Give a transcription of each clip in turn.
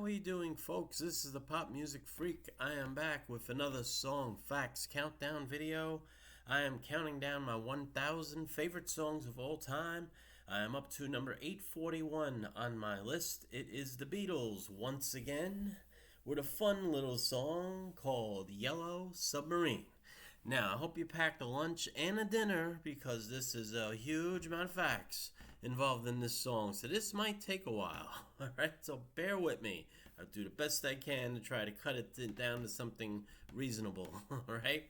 are you doing, folks? This is the Pop Music Freak. I am back with another song facts countdown video. I am counting down my 1,000 favorite songs of all time. I am up to number 841 on my list. It is the Beatles once again with a fun little song called Yellow Submarine. Now, I hope you packed a lunch and a dinner because this is a huge amount of facts involved in this song. So this might take a while. Alright, so bear with me. I'll do the best I can to try to cut it down to something reasonable. Alright?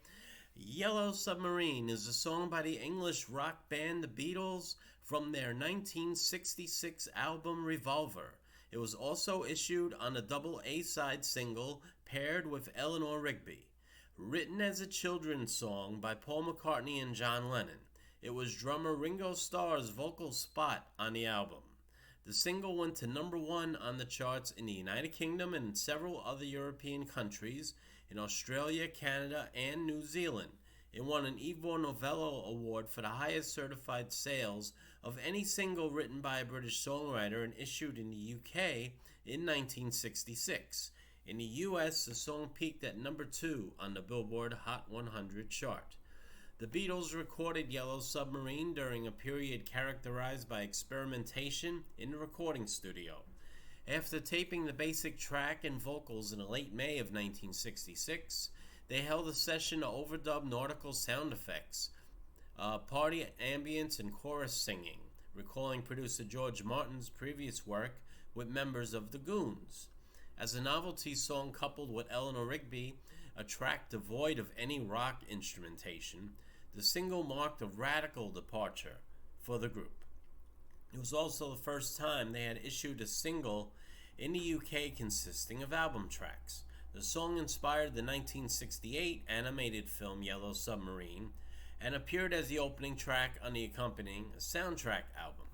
Yellow Submarine is a song by the English rock band The Beatles from their 1966 album Revolver. It was also issued on a double A-side single paired with Eleanor Rigby. Written as a children's song by Paul McCartney and John Lennon, it was drummer Ringo Starr's vocal spot on the album. The single went to number 1 on the charts in the United Kingdom and several other European countries, in Australia, Canada, and New Zealand. It won an Ivor Novello Award for the highest certified sales of any single written by a British songwriter and issued in the UK in 1966. In the US, the song peaked at number 2 on the Billboard Hot 100 chart. The Beatles recorded Yellow Submarine during a period characterized by experimentation in the recording studio. After taping the basic track and vocals in late May of 1966, they held a session to overdub nautical sound effects, party ambience, and chorus singing, recalling producer George Martin's previous work with members of the Goons. As a novelty song coupled with Eleanor Rigby, a track devoid of any rock instrumentation, the single marked a radical departure for the group. It was also the first time they had issued a single in the UK consisting of album tracks. The song inspired the 1968 animated film Yellow Submarine and appeared as the opening track on the accompanying soundtrack album.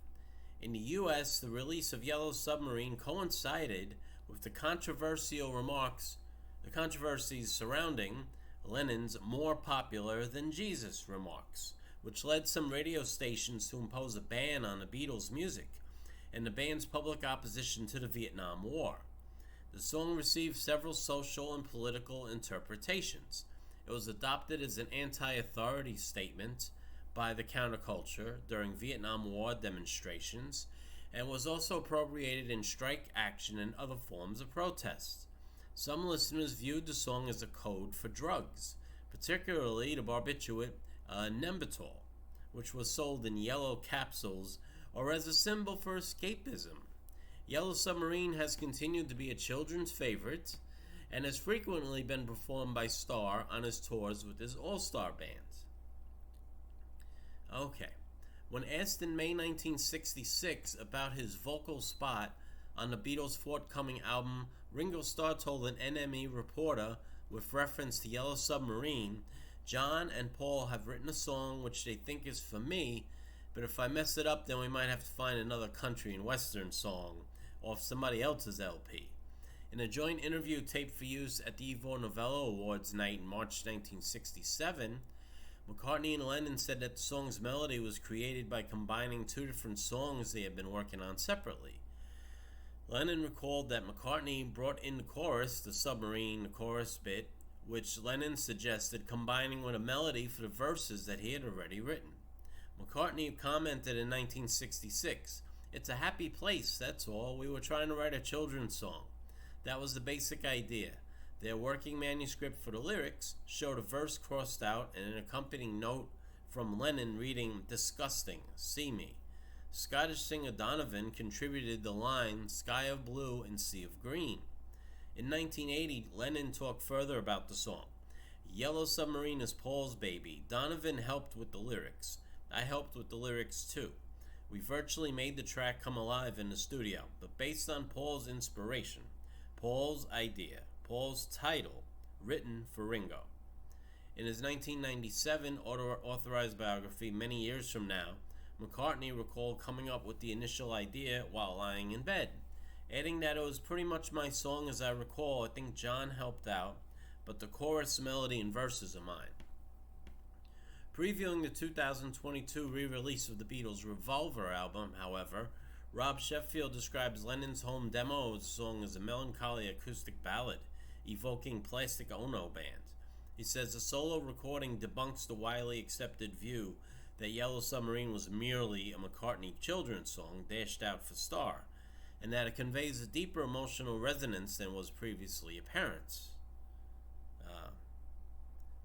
In the US, the release of Yellow Submarine coincided with the controversies surrounding Lennon's "more popular than Jesus" remarks, which led some radio stations to impose a ban on the Beatles' music and the band's public opposition to the Vietnam War. The song received several social and political interpretations. It was adopted as an anti-authority statement by the counterculture during Vietnam War demonstrations, and was also appropriated in strike action and other forms of protest. Some listeners viewed the song as a code for drugs, particularly the barbiturate Nembutal, which was sold in yellow capsules, or as a symbol for escapism. Yellow Submarine has continued to be a children's favorite and has frequently been performed by Starr on his tours with his all-star bands. Okay. When asked in May 1966 about his vocal spot on the Beatles' forthcoming album, Ringo Starr told an NME reporter with reference to Yellow Submarine, "John and Paul have written a song which they think is for me, but if I mess it up then we might have to find another country and western song off somebody else's LP." In a joint interview taped for use at the Ivor Novello Awards night in March 1967, McCartney and Lennon said that the song's melody was created by combining two different songs they had been working on separately. Lennon recalled that McCartney brought in the chorus, the submarine, the chorus bit, which Lennon suggested combining with a melody for the verses that he had already written. McCartney commented in 1966, "It's a happy place, that's all. We were trying to write a children's song. That was the basic idea." Their working manuscript for the lyrics showed a verse crossed out and an accompanying note from Lennon reading, "Disgusting, see me." Scottish singer Donovan contributed the line, "Sky of blue and sea of green." In 1980, Lennon talked further about the song. "Yellow Submarine is Paul's baby. Donovan helped with the lyrics. I helped with the lyrics too. We virtually made the track come alive in the studio, but based on Paul's inspiration, Paul's idea, Paul's title, written for Ringo." In his 1997 authorized biography, Many Years From Now, McCartney recalled coming up with the initial idea while lying in bed, adding that it was pretty much my song as I recall. I think John helped out, but the chorus, melody, and verses are mine. Previewing the 2022 re-release of the Beatles' Revolver album, however, Rob Sheffield describes Lennon's home demo of the song as a melancholy acoustic ballad, evoking Plastic Ono Band. He says the solo recording debunks the widely accepted view that Yellow Submarine was merely a McCartney children's song dashed out for Star, and that it conveys a deeper emotional resonance than was previously apparent.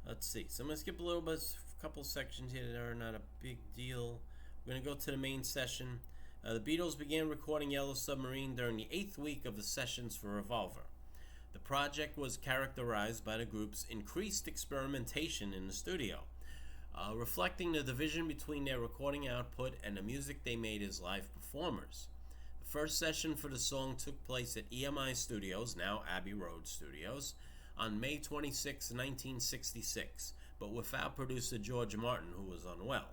Let's see. So I'm going to skip a couple sections here that are not a big deal. We're going to go to the main session. The Beatles began recording Yellow Submarine during the 8th week of the sessions for Revolver. The project was characterized by the group's increased experimentation in the studio, reflecting the division between their recording output and the music they made as live performers. The first session for the song took place at EMI Studios, now Abbey Road Studios, on May 26, 1966, but without producer George Martin, who was unwell.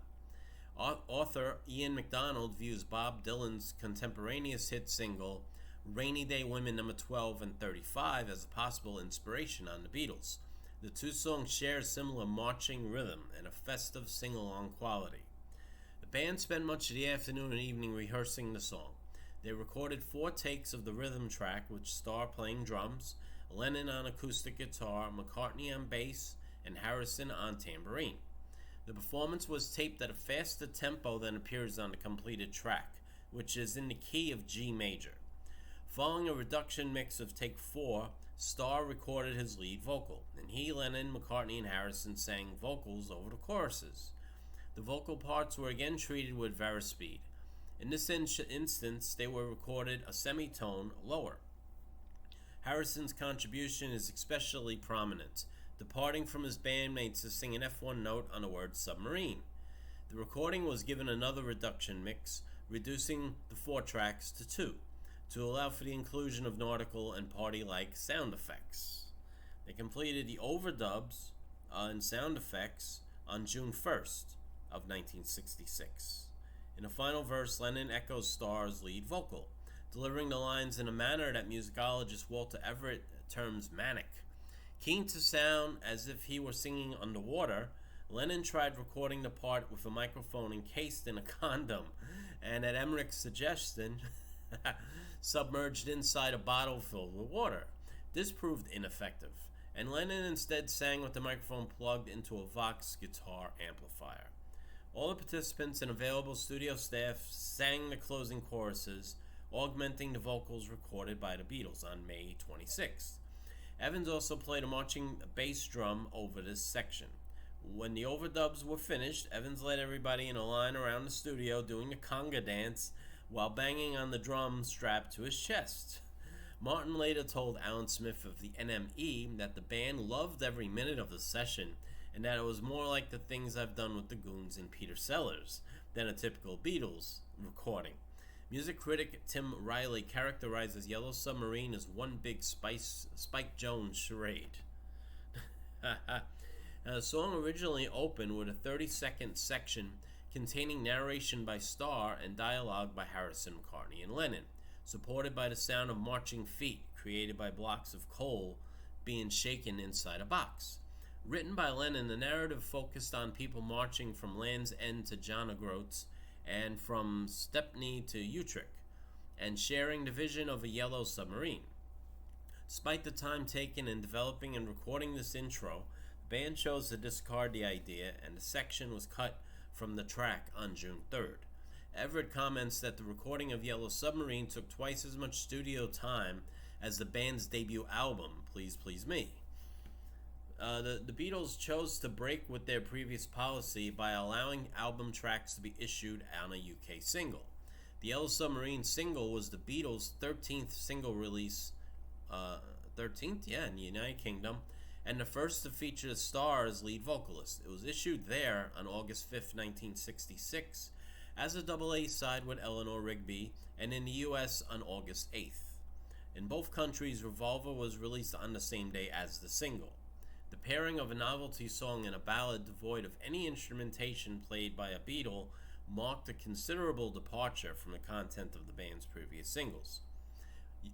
Author Ian MacDonald views Bob Dylan's contemporaneous hit single Rainy Day Women No. 12 and 35 as a possible inspiration on the Beatles. The two songs share similar marching rhythm and a festive sing-along quality. The band spent much of the afternoon and evening rehearsing the song. They recorded 4 takes of the rhythm track, with Starr playing drums, Lennon on acoustic guitar, McCartney on bass, and Harrison on tambourine. The performance was taped at a faster tempo than appears on the completed track, which is in the key of G major. Following a reduction mix of take 4, Starr recorded his lead vocal, and he, Lennon, McCartney, and Harrison sang vocals over the choruses. The vocal parts were again treated with Verispeed. In this instance, they were recorded a semitone lower. Harrison's contribution is especially prominent, departing from his bandmates to sing an F1 note on the word submarine. The recording was given another reduction mix, reducing the 4 tracks to 2, to allow for the inclusion of nautical and party-like sound effects. They completed the overdubs and sound effects on June 1st of 1966. In the final verse, Lennon echoes Starr's lead vocal, delivering the lines in a manner that musicologist Walter Everett terms manic. Keen to sound as if he were singing underwater, Lennon tried recording the part with a microphone encased in a condom, and at Emmerich's suggestion, submerged inside a bottle filled with water. This proved ineffective, and Lennon instead sang with the microphone plugged into a Vox guitar amplifier. All the participants and available studio staff sang the closing choruses, augmenting the vocals recorded by the Beatles on May 26th. Evans also played a marching bass drum over this section. When the overdubs were finished, Evans led everybody in a line around the studio doing the conga dance while banging on the drum strapped to his chest. Martin later told Alan Smith of the NME that the band loved every minute of the session, and that it was more like the things I've done with the Goons and Peter Sellers than a typical Beatles recording. Music critic Tim Riley characterizes Yellow Submarine as one big Spike Jones charade. The song originally opened with a 30-second section containing narration by Starr and dialogue by Harrison, McCartney, and Lennon, supported by the sound of marching feet created by blocks of coal being shaken inside a box. Written by Lennon, the narrative focused on people marching from Land's End to John O'Groats and from Stepney to Utrecht, and sharing the vision of a yellow submarine. Despite the time taken in developing and recording this intro, the band chose to discard the idea, and the section was cut from the track on June 3rd. Everett comments that the recording of Yellow Submarine took twice as much studio time as the band's debut album, Please Please Me. The Beatles chose to break with their previous policy by allowing album tracks to be issued on a UK single. The Yellow Submarine single was the Beatles' 13th single release, 13th? Yeah, in the United Kingdom, and the first to feature the Starr as lead vocalist. It was issued there on August 5th, 1966, as a double A side with Eleanor Rigby, and in the US on August 8th. In both countries, Revolver was released on the same day as the single. The pairing of a novelty song and a ballad devoid of any instrumentation played by a Beatle marked a considerable departure from the content of the band's previous singles.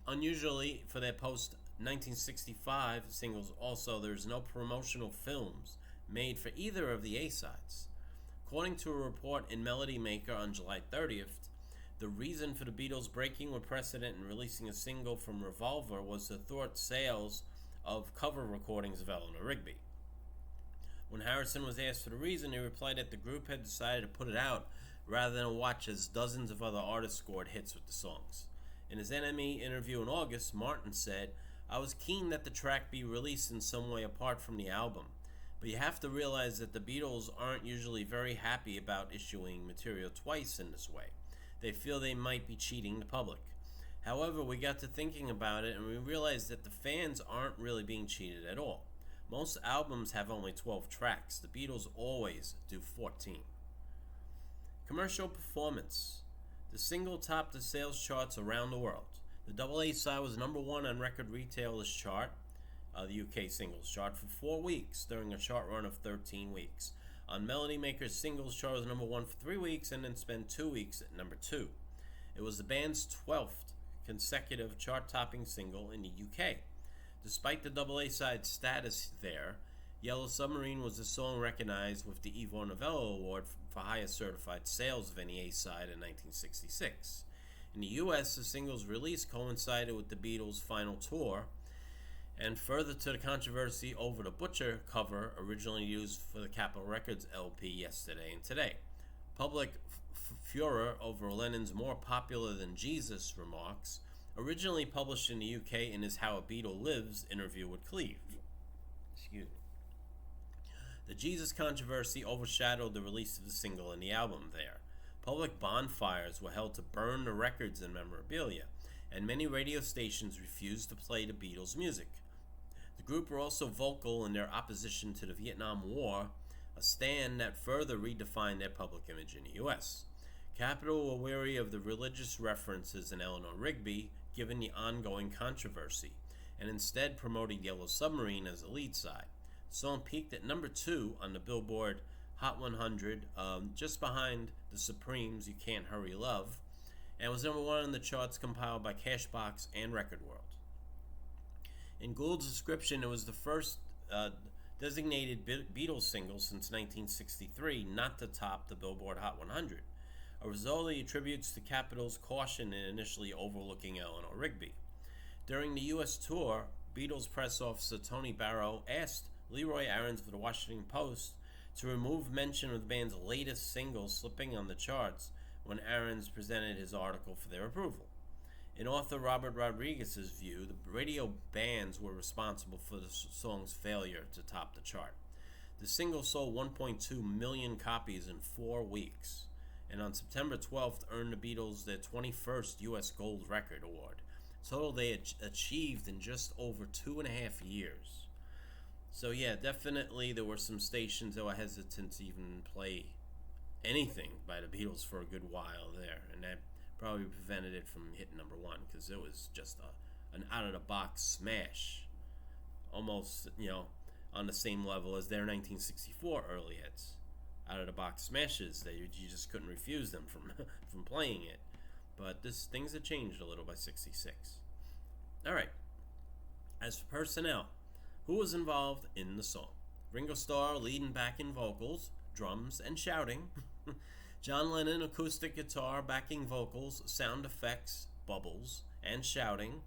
Unusually for their post-1965 singles also, there is no promotional films made for either of the A-sides. According to a report in Melody Maker on July 30th, The reason for the Beatles breaking with precedent and releasing a single from Revolver was the thought sales of cover recordings of Eleanor Rigby. When Harrison was asked for the reason, he replied that the group had decided to put it out rather than watch as dozens of other artists scored hits with the songs. In his NME interview in August, Martin said, "I was keen that the track be released in some way apart from the album, but you have to realize that the Beatles aren't usually very happy about issuing material twice in this way. They feel they might be cheating the public. However, we got to thinking about it and we realized that the fans aren't really being cheated at all. Most albums have only 12 tracks. The Beatles always do 14. Commercial performance. The single topped the sales charts around the world. The double A side was number one on Record Retailers chart, the UK singles chart, for 4 weeks during a chart run of 13 weeks. On Melody Maker's singles chart, it was number one for 3 weeks and then spent 2 weeks at number 2. It was the band's 12th consecutive chart-topping single in the UK. Despite the double A side status there, Yellow Submarine was the song recognized with the Ivor Novello Award for highest certified sales of any A side in 1966. In the US, the single's release coincided with the Beatles' final tour, and further to the controversy over the Butcher cover originally used for the Capitol Records LP Yesterday and Today. Public furor over Lennon's "more popular than Jesus" remarks, originally published in the UK in his How a Beatle Lives interview with Cleve. Excuse me. The Jesus controversy overshadowed the release of the single and the album there. Public bonfires were held to burn the records and memorabilia, and many radio stations refused to play the Beatles' music. The group were also vocal in their opposition to the Vietnam War, a stand that further redefined their public image in the U.S. Capitol were wary of the religious references in Eleanor Rigby, given the ongoing controversy, and instead promoted Yellow Submarine as the lead side. The song peaked at number 2 on the Billboard Hot 100, just behind the Supremes' You Can't Hurry Love, and was number 1 on the charts compiled by Cashbox and Record World. In Gould's description, it was the first designated Beatles single since 1963 not to top the Billboard Hot 100, a result he attributes to Capitol's caution in initially overlooking Eleanor Rigby. During the U.S. tour, Beatles press officer Tony Barrow asked Leroy Aarons of the Washington Post to remove mention of the band's latest single slipping on the charts when Aarons presented his article for their approval. In author Robert Rodriguez's view, the radio bans were responsible for the song's failure to top the chart. The single sold 1.2 million copies in 4 weeks, and on September 12th earned the Beatles their 21st U.S. Gold Record Award, a total they achieved in just over 2.5 years. So yeah, definitely there were some stations that were hesitant to even play anything by the Beatles for a good while there, and that probably prevented it from hitting number 1, because it was just an out-of-the-box smash, almost, on the same level as their 1964 early hits. Out-of-the-box smashes, you just couldn't refuse them from playing it. But things had changed a little by 66. Alright, as for personnel, who was involved in the song? Ringo Starr leading backing vocals, drums, and shouting. John Lennon acoustic guitar, backing vocals, sound effects, bubbles, and shouting.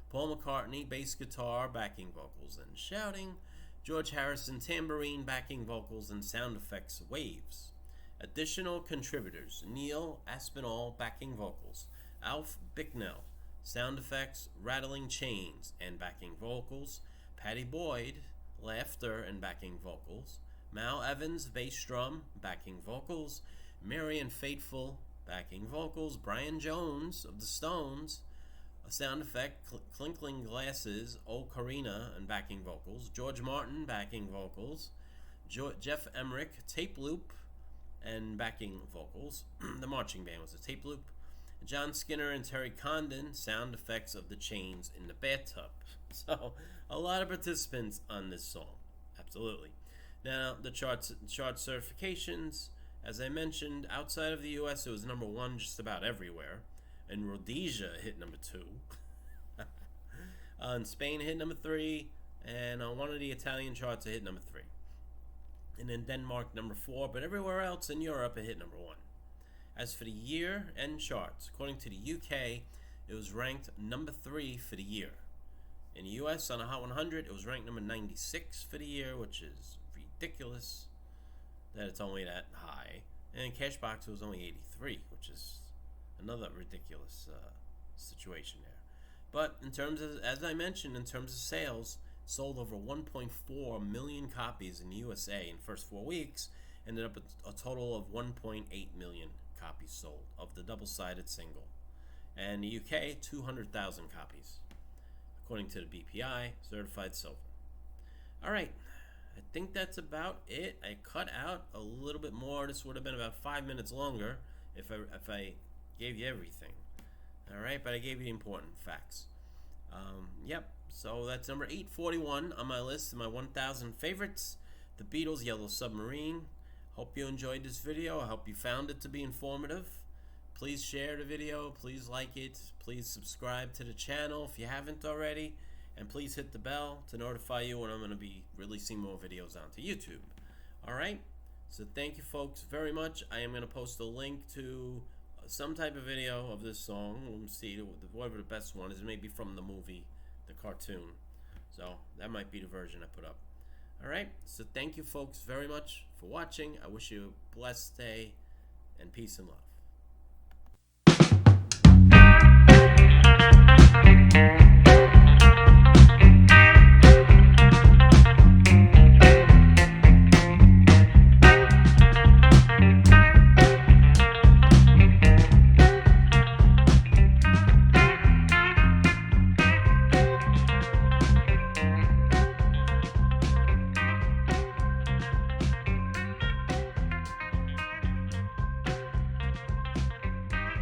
Paul McCartney bass guitar, backing vocals, and shouting. George Harrison tambourine, backing vocals, and sound effects, waves. Additional contributors: Neil Aspinall, backing vocals. Alf Bicknell, sound effects, rattling chains, and backing vocals. Patty Boyd, laughter and backing vocals. Mal Evans, bass drum, backing vocals. Marianne Faithfull, backing vocals. Brian Jones of the Stones, a sound effect, clinking glasses. Ocarina and backing vocals. George Martin, backing vocals. Jeff Emmerich, tape loop and backing vocals. The marching band was a tape loop. John Skinner and Terry Condon, sound effects of the chains in the bathtub. So, a lot of participants on this song. Absolutely. Now, the chart certifications, as I mentioned, outside of the U.S., it was number 1 just about everywhere. In Rhodesia, it hit number 2. In Spain, it hit number 3. And on one of the Italian charts, it hit number 3. And in Denmark, number 4. But everywhere else in Europe, it hit number 1. As for the year and charts, according to the UK, it was ranked number 3 for the year. In the US, on the Hot 100, it was ranked number 96 for the year, which is ridiculous that it's only that high. And in Cashbox, it was only 83, which is another ridiculous situation there. But in terms of, as I mentioned, in terms of sales, sold over 1.4 million copies in the USA in the first 4 weeks, ended up with a total of 1.8 million copies sold of the double-sided single. And the UK, 200,000 copies, according to the BPI, certified silver. All right, I think that's about it. I cut out a little bit more. This would have been about 5 minutes longer if I gave you everything. All right, but I gave you the important facts. Yep, so that's number 841 on my list of my 1,000 favorites, the Beatles' Yellow Submarine. Hope you enjoyed this video. I hope you found it to be informative. Please share the video. Please like it. Please subscribe to the channel if you haven't already. And please hit the bell to notify you when I'm going to be releasing more videos onto YouTube. Alright, so thank you folks very much. I am going to post a link to some type of video of this song. We'll see whatever the best one is. Maybe from the movie, the cartoon. So that might be the version I put up. Alright, so thank you folks very much for watching. I wish you a blessed day and peace and love.